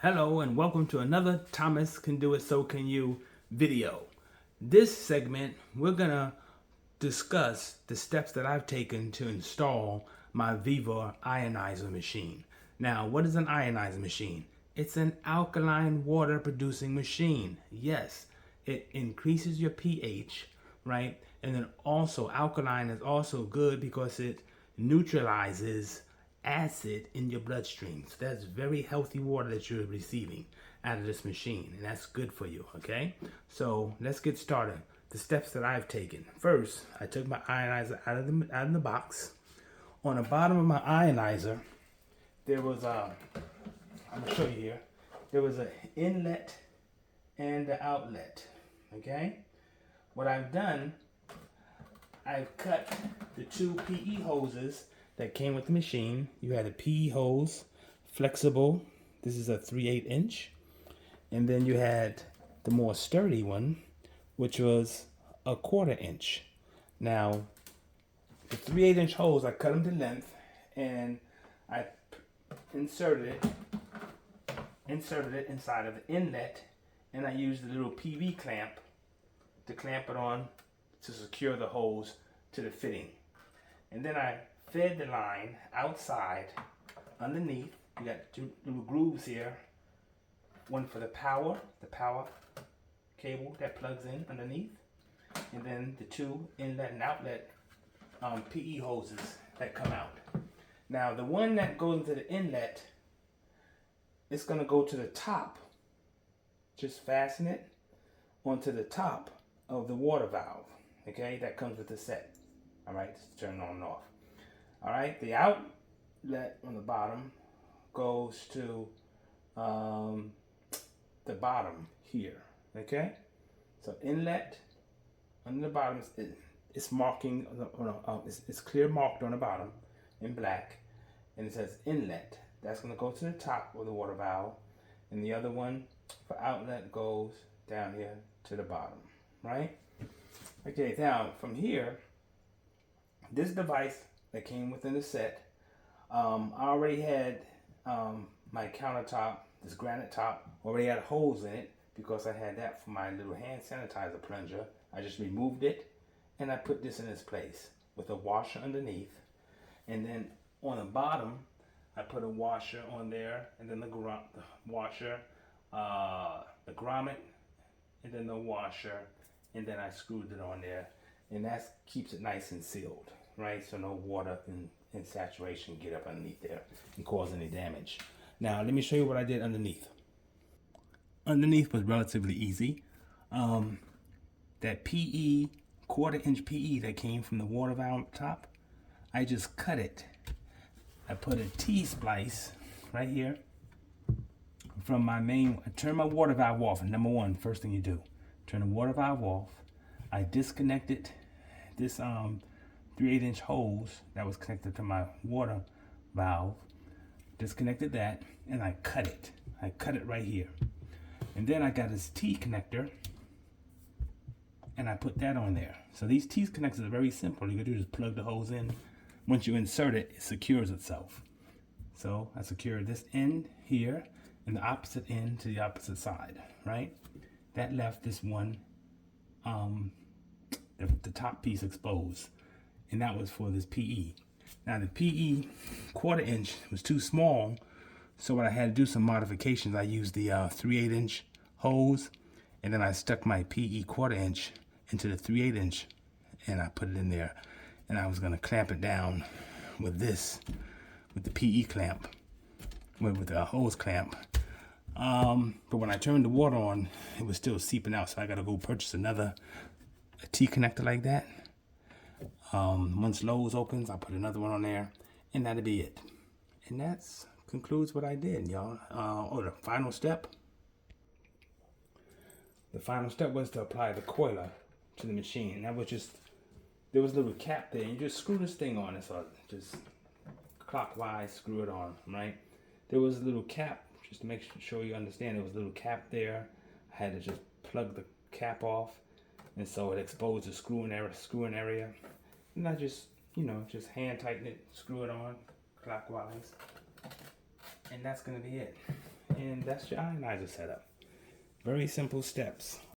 Hello and welcome to another Thomas Can Do It So Can You video. This segment we're gonna discuss the steps that I've taken to install my Vevor Ionizer machine. Now, what is an ionizer machine? It's an alkaline water producing machine. Yes, it increases your pH, right? And then also alkaline is also good because it neutralizes acid in your bloodstream. So that's very healthy water that you're receiving out of this machine, and that's good for you, okay? So let's get started. The steps that I've taken. First, I took my ionizer out of the box. On the bottom of my ionizer, there was I'm gonna show you here. There was an inlet and an outlet, okay? What I've done, I've cut the two PE hoses that came with the machine. You had a PE hose, flexible. This is a 3/8 inch. And then you had the more sturdy one, which was a 1/4 inch. Now, the 3/8 inch hose, I cut them to length and I inserted it inside of the inlet, and I used the little PV clamp to clamp it on to secure the hose to the fitting. And then I fed the line outside underneath. You got two little grooves here. One for the power cable that plugs in underneath. And then the two inlet and outlet PE hoses that come out. Now the one that goes into the inlet, it's gonna go to the top. Just fasten it onto the top of the water valve. Okay, that comes with the set. All right, just turn it on and off. All right, the outlet on the bottom goes to the bottom here. Okay, so inlet on the bottom is marking. It's clear marked on the bottom in black, and it says inlet. That's going to go to the top of the water valve, and the other one for outlet goes down here to the bottom. Right? Okay, now from here, this device that came within the set, I already had my countertop, this granite top, already had holes in it because I had that for my little hand sanitizer plunger. I just removed it and I put this in its place with a washer underneath. And then on the bottom, I put a washer on there, and then the washer, the grommet, and then the washer, and then I screwed it on there, and that keeps it nice and sealed, right? So no water and saturation get up underneath there and cause any damage. Now let me show you what I did underneath. Underneath was relatively easy. That PE, 1/4 inch PE that came from the water valve top, I just cut it. I put a T-splice right here from my main. I turn my water valve off. Number one, first thing you do, turn the water valve off. I disconnected this 3/8 inch hose that was connected to my water valve. Disconnected that, and I cut it. I cut it right here. And then I got this T connector, and I put that on there. So these T connectors are very simple. You can do is plug the hose in. Once you insert it, it secures itself. So I secured this end here and the opposite end to the opposite side, right? That left this one, the top piece exposed, and that was for this PE. Now the PE 1/4 inch was too small, so what I had to do some modifications. I used the 3/8 inch hose, and then I stuck my PE 1/4 inch into the 3/8 inch, and I put it in there. And I was gonna clamp it down with the PE clamp, with the hose clamp. But when I turned the water on, it was still seeping out, so I gotta go purchase a T connector like that. Once Lowe's opens, I'll put another one on there, and that'll be it. And that concludes what I did, y'all. The final step. The final step was to apply the coiler to the machine. And that was just, there was a little cap there. You just screw this thing on it, so just clockwise screw it on, right? There was a little cap, just to make sure you understand, there was a little cap there. I had to just plug the cap off, and so it exposed the screwing area. And I just, just hand tighten it, screw it on clockwise, and that's gonna be it. and that's your ionizer setup. Very simple steps.